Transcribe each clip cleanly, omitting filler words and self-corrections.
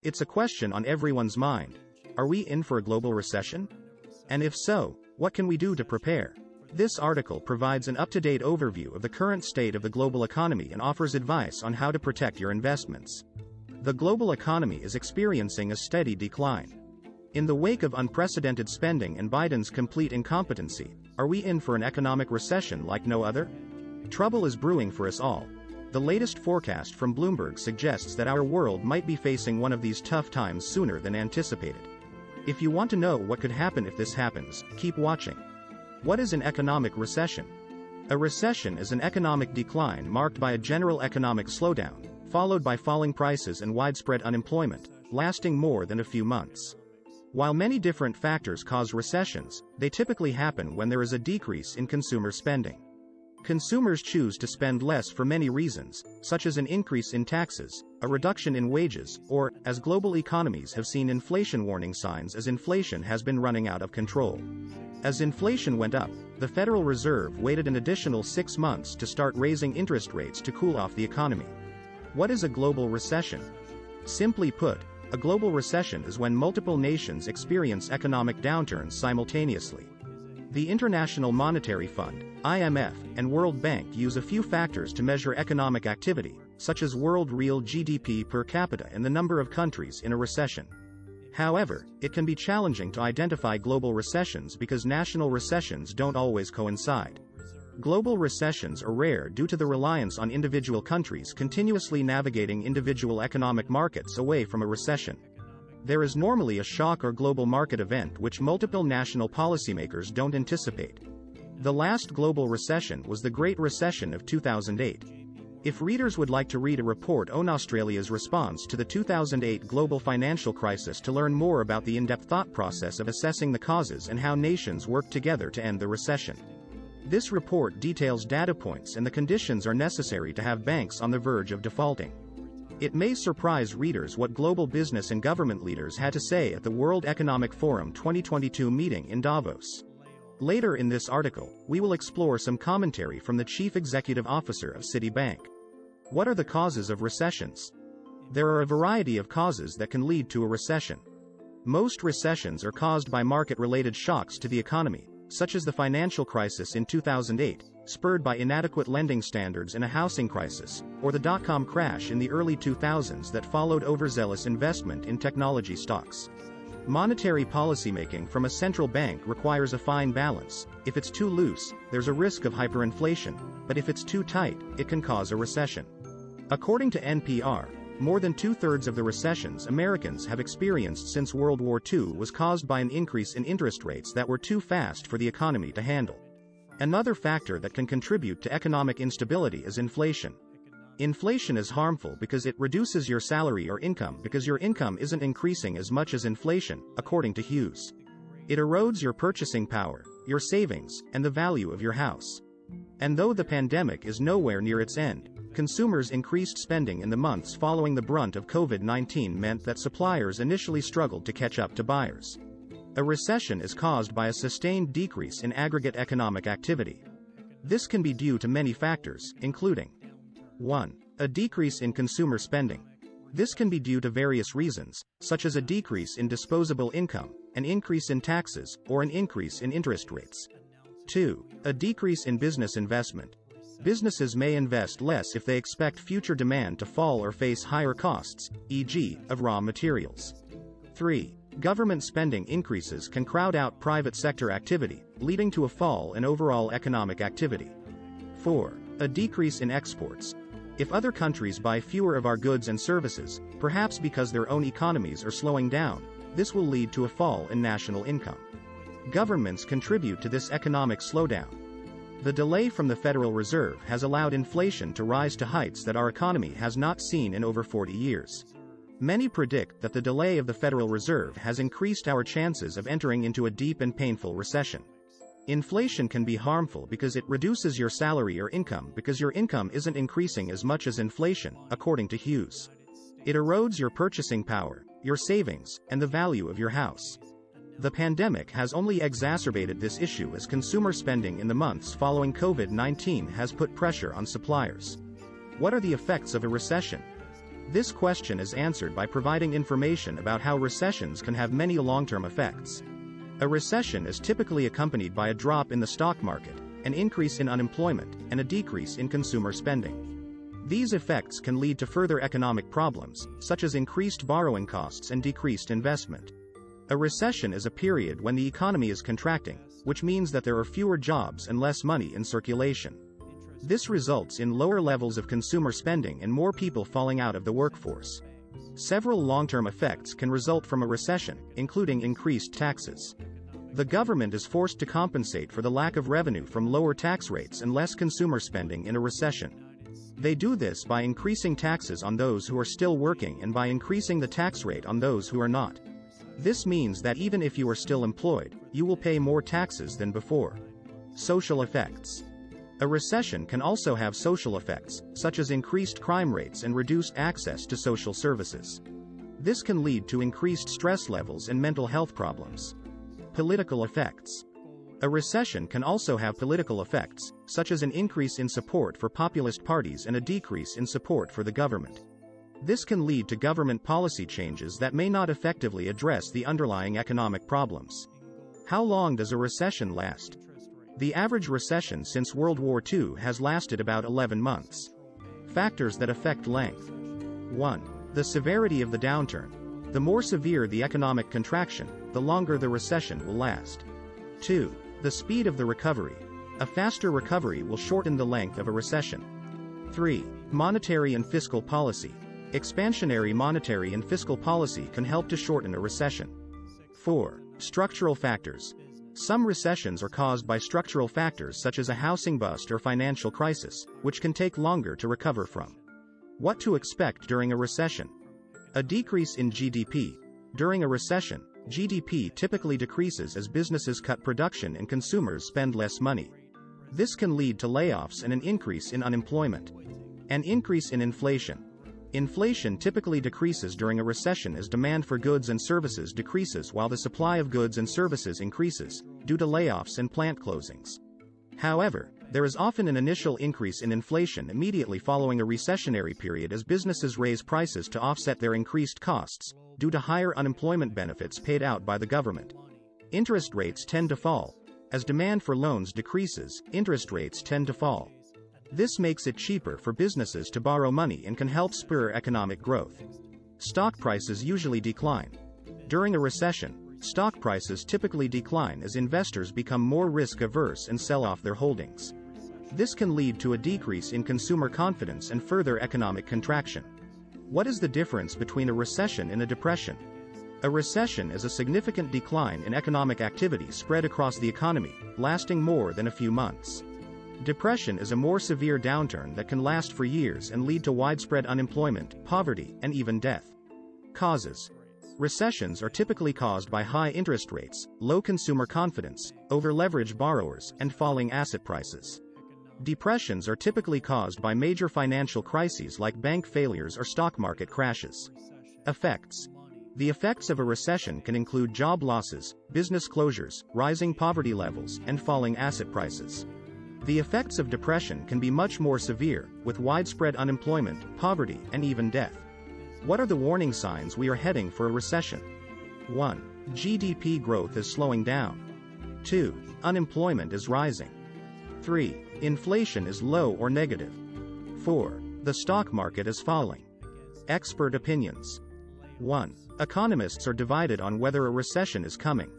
It's a question on everyone's mind. Are we in for a global recession? And if so, what can we do to prepare? This article provides an up-to-date overview of the current state of the global economy and offers advice on how to protect your investments. The global economy is experiencing a steady decline. In the wake of unprecedented spending and Biden's complete incompetency, are we in for an economic recession like no other? Trouble is brewing for us all. The latest forecast from Bloomberg suggests that our world might be facing one of these tough times sooner than anticipated. If you want to know what could happen if this happens, keep watching. What is an economic recession? A recession is an economic decline marked by a general economic slowdown, followed by falling prices and widespread unemployment, lasting more than a few months. While many different factors cause recessions, they typically happen when there is a decrease in consumer spending. Consumers choose to spend less for many reasons, such as an increase in taxes, a reduction in wages, or, as global economies have seen inflation warning signs as inflation has been running out of control. As inflation went up, the Federal Reserve waited an additional 6 months to start raising interest rates to cool off the economy. What is a global recession? Simply put, a global recession is when multiple nations experience economic downturns simultaneously. The International Monetary Fund, IMF, and World Bank use a few factors to measure economic activity, such as world real GDP per capita and the number of countries in a recession. However, it can be challenging to identify global recessions because national recessions don't always coincide. Global recessions are rare due to the reliance on individual countries continuously navigating individual economic markets away from a recession. There is normally a shock or global market event which multiple national policymakers don't anticipate. The last global recession was the Great Recession of 2008. If readers would like to read a report on Australia's response to the 2008 global financial crisis to learn more about the in-depth thought process of assessing the causes and how nations work together to end the recession. This report details data points and the conditions are necessary to have banks on the verge of defaulting. It may surprise readers what global business and government leaders had to say at the World Economic Forum 2022 meeting in Davos. Later in this article, we will explore some commentary from the Chief Executive Officer of Citibank. What are the causes of recessions? There are a variety of causes that can lead to a recession. Most recessions are caused by market-related shocks to the economy, such as the financial crisis in 2008, spurred by inadequate lending standards and a housing crisis, or the dot-com crash in the early 2000s that followed overzealous investment in technology stocks. Monetary policymaking from a central bank requires a fine balance. If it's too loose, there's a risk of hyperinflation, but if it's too tight, it can cause a recession. According to NPR, more than 2/3 of the recessions Americans have experienced since World War II was caused by an increase in interest rates that were too fast for the economy to handle. Another factor that can contribute to economic instability is inflation. Inflation is harmful because it reduces your salary or income because your income isn't increasing as much as inflation, according to Hughes. It erodes your purchasing power, your savings, and the value of your house. And though the pandemic is nowhere near its end, consumers' increased spending in the months following the brunt of COVID-19 meant that suppliers initially struggled to catch up to buyers. A recession is caused by a sustained decrease in aggregate economic activity. This can be due to many factors, including 1. A decrease in consumer spending. This can be due to various reasons, such as a decrease in disposable income, an increase in taxes, or an increase in interest rates. 2. A decrease in business investment. Businesses may invest less if they expect future demand to fall or face higher costs, e.g., of raw materials. 3. Government spending increases can crowd out private sector activity, leading to a fall in overall economic activity. 4. A decrease in exports. If other countries buy fewer of our goods and services, perhaps because their own economies are slowing down, this will lead to a fall in national income. Governments contribute to this economic slowdown. The delay from the Federal Reserve has allowed inflation to rise to heights that our economy has not seen in over 40 years. Many predict that the delay of the Federal Reserve has increased our chances of entering into a deep and painful recession. Inflation can be harmful because it reduces your salary or income because your income isn't increasing as much as inflation, according to Hughes. It erodes your purchasing power, your savings, and the value of your house. The pandemic has only exacerbated this issue as consumer spending in the months following COVID-19 has put pressure on suppliers. What are the effects of a recession? This question is answered by providing information about how recessions can have many long-term effects. A recession is typically accompanied by a drop in the stock market, an increase in unemployment, and a decrease in consumer spending. These effects can lead to further economic problems, such as increased borrowing costs and decreased investment. A recession is a period when the economy is contracting, which means that there are fewer jobs and less money in circulation. This results in lower levels of consumer spending and more people falling out of the workforce. Several long-term effects can result from a recession, including increased taxes. The government is forced to compensate for the lack of revenue from lower tax rates and less consumer spending in a recession. They do this by increasing taxes on those who are still working and by increasing the tax rate on those who are not. This means that even if you are still employed, you will pay more taxes than before. Social effects. A recession can also have social effects, such as increased crime rates and reduced access to social services. This can lead to increased stress levels and mental health problems. Political effects. A recession can also have political effects, such as an increase in support for populist parties and a decrease in support for the government. This can lead to government policy changes that may not effectively address the underlying economic problems. How long does a recession last? The average recession since World War II has lasted about 11 months. Factors that affect length. 1. The severity of the downturn. The more severe the economic contraction, the longer the recession will last. 2. The speed of the recovery. A faster recovery will shorten the length of a recession. 3. Monetary and fiscal policy. Expansionary monetary and fiscal policy can help to shorten a recession. 4. Structural factors. Some recessions are caused by structural factors such as a housing bust or financial crisis, which can take longer to recover from. What to expect during a recession? A decrease in GDP. During a recession, GDP typically decreases as businesses cut production and consumers spend less money. This can lead to layoffs and an increase in unemployment. An increase in inflation. Inflation typically decreases during a recession as demand for goods and services decreases while the supply of goods and services increases, due to layoffs and plant closings. However, there is often an initial increase in inflation immediately following a recessionary period as businesses raise prices to offset their increased costs, due to higher unemployment benefits paid out by the government. Interest rates tend to fall. As demand for loans decreases, interest rates tend to fall. This makes it cheaper for businesses to borrow money and can help spur economic growth. Stock prices usually decline. During a recession, stock prices typically decline as investors become more risk-averse and sell off their holdings. This can lead to a decrease in consumer confidence and further economic contraction. What is the difference between a recession and a depression? A recession is a significant decline in economic activity spread across the economy, lasting more than a few months. Depression is a more severe downturn that can last for years and lead to widespread unemployment, poverty, and even death. Causes. Recessions are typically caused by high interest rates, low consumer confidence, over-leveraged borrowers, and falling asset prices. Depressions are typically caused by major financial crises like bank failures or stock market crashes. Effects. The effects of a recession can include job losses, business closures, rising poverty levels, and falling asset prices. The effects of depression can be much more severe, with widespread unemployment, poverty, and even death. What are the warning signs we are heading for a recession? 1. GDP growth is slowing down. 2. Unemployment is rising. 3. Inflation is low or negative. 4. The stock market is falling. Expert opinions. 1. Economists are divided on whether a recession is coming.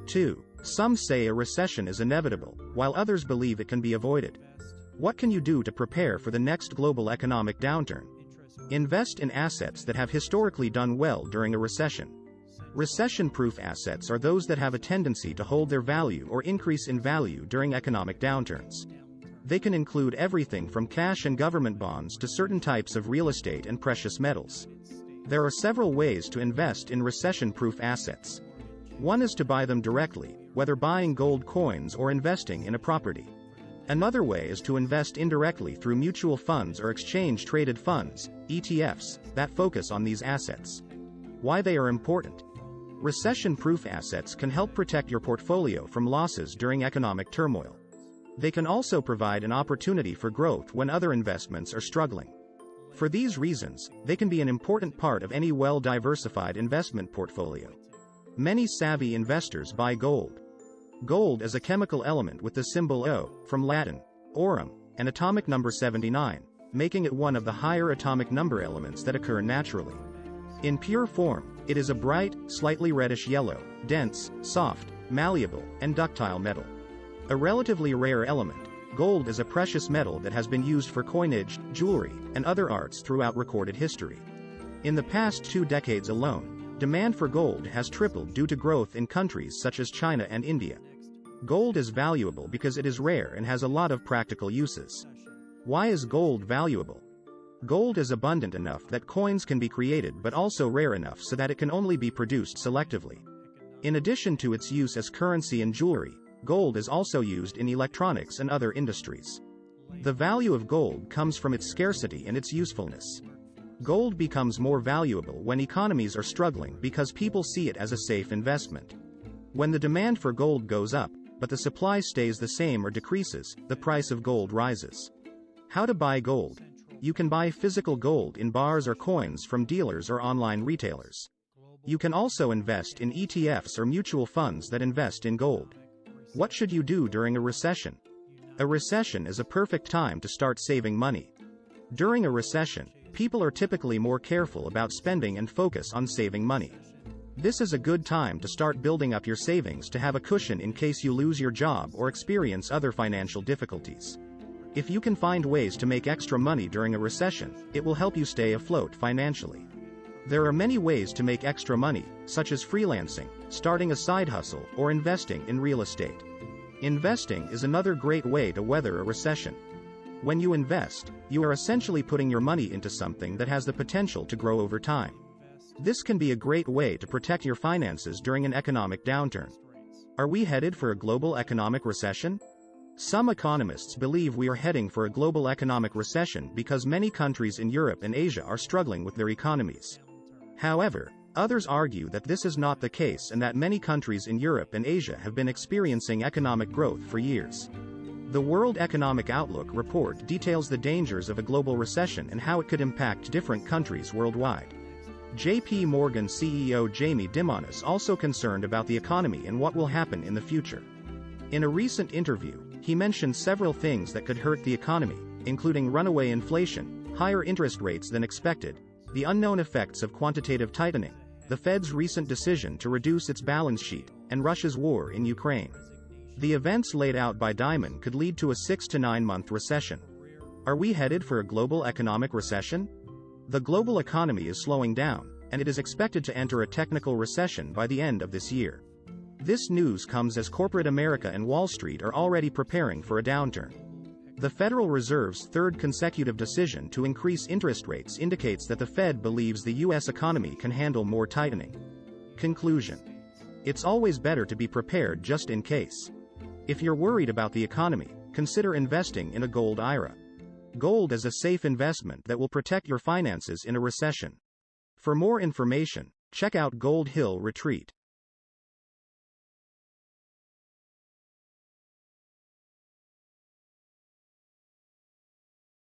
2. Some say a recession is inevitable, while others believe it can be avoided. What can you do to prepare for the next global economic downturn? Invest in assets that have historically done well during a recession. Recession-proof assets are those that have a tendency to hold their value or increase in value during economic downturns. They can include everything from cash and government bonds to certain types of real estate and precious metals. There are several ways to invest in recession-proof assets. One is to buy them directly, whether buying gold coins or investing in a property. Another way is to invest indirectly through mutual funds or exchange-traded funds, ETFs, that focus on these assets. Why they are important. Recession-proof assets can help protect your portfolio from losses during economic turmoil. They can also provide an opportunity for growth when other investments are struggling. For these reasons, they can be an important part of any well-diversified investment portfolio. Many savvy investors buy gold. Gold is a chemical element with the symbol O, from Latin, aurum, and atomic number 79, making it one of the higher atomic number elements that occur naturally. In pure form, it is a bright, slightly reddish yellow, dense, soft, malleable, and ductile metal. A relatively rare element, gold is a precious metal that has been used for coinage, jewelry, and other arts throughout recorded history. In the past 2 decades alone, demand for gold has tripled due to growth in countries such as China and India. Gold is valuable because it is rare and has a lot of practical uses. Why is gold valuable? Gold is abundant enough that coins can be created, but also rare enough so that it can only be produced selectively. In addition to its use as currency and jewelry, gold is also used in electronics and other industries. The value of gold comes from its scarcity and its usefulness. Gold becomes more valuable when economies are struggling because people see it as a safe investment. When the demand for gold goes up, but the supply stays the same or decreases, the price of gold rises. How to buy gold? You can buy physical gold in bars or coins from dealers or online retailers. You can also invest in ETFs or mutual funds that invest in gold. What should you do during a recession? A recession is a perfect time to start saving money. During a recession, people are typically more careful about spending and focus on saving money. This is a good time to start building up your savings to have a cushion in case you lose your job or experience other financial difficulties. If you can find ways to make extra money during a recession, it will help you stay afloat financially. There are many ways to make extra money, such as freelancing, starting a side hustle, or investing in real estate. Investing is another great way to weather a recession. When you invest, you are essentially putting your money into something that has the potential to grow over time. This can be a great way to protect your finances during an economic downturn. Are we headed for a global economic recession? Some economists believe we are heading for a global economic recession because many countries in Europe and Asia are struggling with their economies. However, others argue that this is not the case and that many countries in Europe and Asia have been experiencing economic growth for years. The World Economic Outlook report details the dangers of a global recession and how it could impact different countries worldwide. J.P. Morgan CEO Jamie Dimon is also concerned about the economy and what will happen in the future. In a recent interview, he mentioned several things that could hurt the economy, including runaway inflation, higher interest rates than expected, the unknown effects of quantitative tightening, the Fed's recent decision to reduce its balance sheet, and Russia's war in Ukraine. The events laid out by Dimon could lead to a 6 to 9 month recession. Are we headed for a global economic recession? The global economy is slowing down, and it is expected to enter a technical recession by the end of this year. This news comes as corporate America and Wall Street are already preparing for a downturn. The Federal Reserve's third consecutive decision to increase interest rates indicates that the Fed believes the U.S. economy can handle more tightening. Conclusion: it's always better to be prepared just in case. If you're worried about the economy, consider investing in a gold IRA. Gold is a safe investment that will protect your finances in a recession. For more information, check out Gold Hill Retreat.